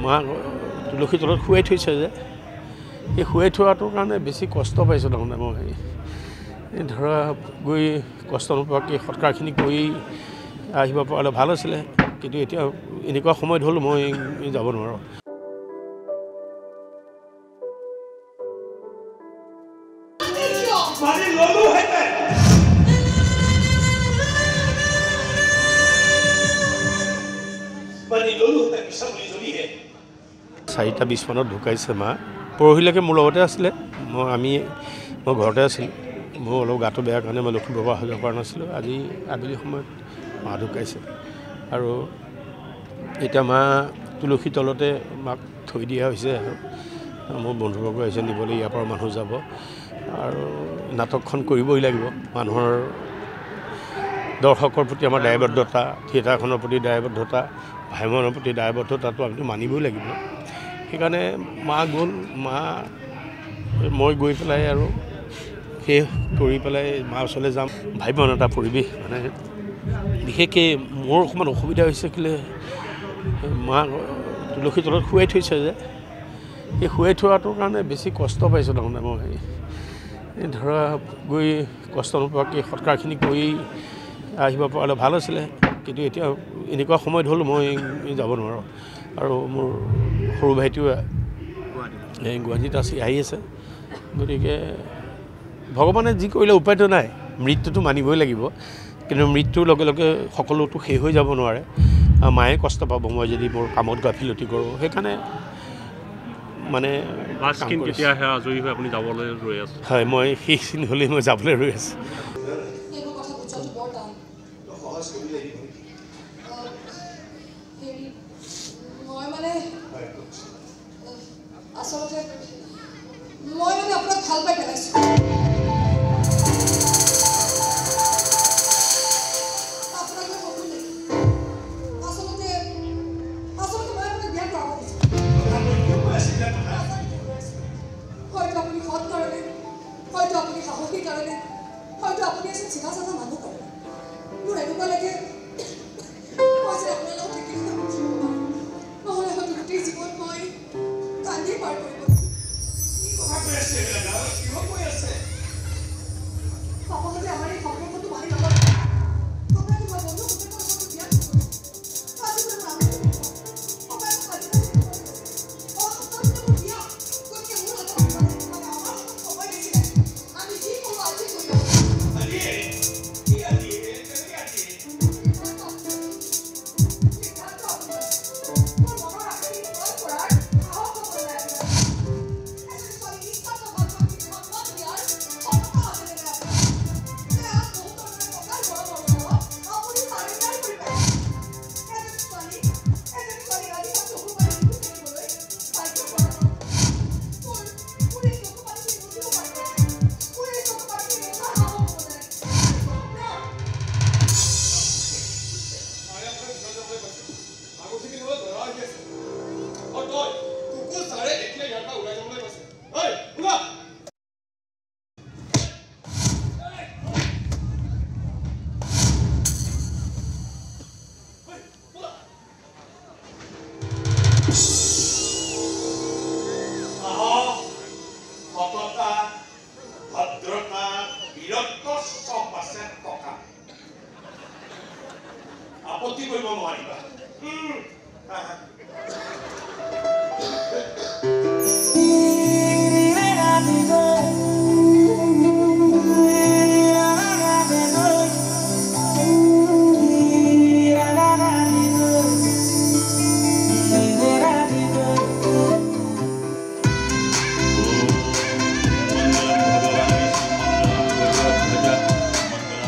মা তুলসী তলত শুৱাই থৈছে যে এই শুৱাই থোৱাটোৰ কাৰণে বেছি কষ্ট পাইছোঁ তাৰমানে মই ধৰা গৈ কষ্ট নোপোৱাকৈ সৎকাৰখিনি কৰি আহিব পৰালে ভাল আছিলে কিন্তু এতিয়া এনেকুৱা সময়ত হ'ল মই যাব নোৱাৰোঁ চাৰিটা 20 মানত ঢুকাইছে মা পৰহিলৈকে মোৰ লগতে আছিলে মই ঘৰতে আছিলোঁ মোৰ অলপ গাটো বেয়া কাৰণে মই লখিমপুৰৰ পৰা অহা যোৱা কৰা নাছিলোঁ আজি আবেলি সময়ত মা ঢুকাইছে আৰু এতিয়া মা তুলসী তলতে মাক থৈ দিয়া হৈছে আৰু মোৰ বন্ধুবৰ্গ আহিছে নিবলৈ ইয়াৰ পৰা মানুহ যাব আৰু নাটকখন কৰিবই লাগিব মানুহৰ দৰ্শকৰ প্ৰতি আমাৰ দায়বদ্ধতা থিয়েটাৰখনৰ প্ৰতি দায়বদ্ধতা ভাইমনৰ প্ৰতি দায়বদ্ধতাটো আমি মানিবই লাগিব সেইকাৰণে মা গ'ল মই গৈ পেলাই আৰু শেষ কৰি পেলাই মা ওচৰলৈ যাম ভাইমন এটা পৰিৱেশ মানে বিশেষকৈ মোৰ অকণমান অসুবিধা হৈছে কেলৈ মা তুলসী তলত শুৱাই থৈছে যে এই শুৱাই থোৱাটোৰ কাৰণে বেছি কষ্ট পাইছোঁ তাৰমানে মই ধৰা গৈ কষ্ট নোপোৱাকৈ সৎকাৰখিনি কৰি আহিব পৰালে ভাল আছিলে কিন্তু এতিয়া এনেকুৱা সময়ত হ'ল মই যাব নোৱাৰোঁ আৰু মোৰ সৰু ভাইটিও গুৱাহাটীত আহি আছে গতিকে ভগৱানে যি কৰিলে উপায়টো নাই মৃত্যুটো মানিবই লাগিব কিন্তু মৃত্যুৰ লগে লগে সকলোতো শেষ হৈ যাব নোৱাৰে মায়ে কষ্ট পাব মই যদি মোৰ কামত গাফিলতি কৰোঁ সেইকাৰণে মানে কেতিয়াহে আজৰি হৈ আপুনি যাবলৈ ৰৈ আছে হয় মই সেইখিনি হ'লেই মই যাবলৈ ৰৈ আছোঁ মই আপোনাক ভাল পাই পেলাইছোঁ হয়তো আপুনি সৎ কাৰণে হয়তো আপুনি সাহসী কাৰণে হয়তো আপুনি এজন চিধা চাধা মানুহ কাৰণে মোৰ এনেকুৱা লাগে মই যে আপোনাৰ লগত থাকিলে নহ'লে হয়তো গোটেই জীৱন মই কান্দি পাৰ কৰিব পাপাহঁতে আমাৰ এই সম্পৰ্কটো মানি নলয় আপোনাক মই বন্ধু Hey!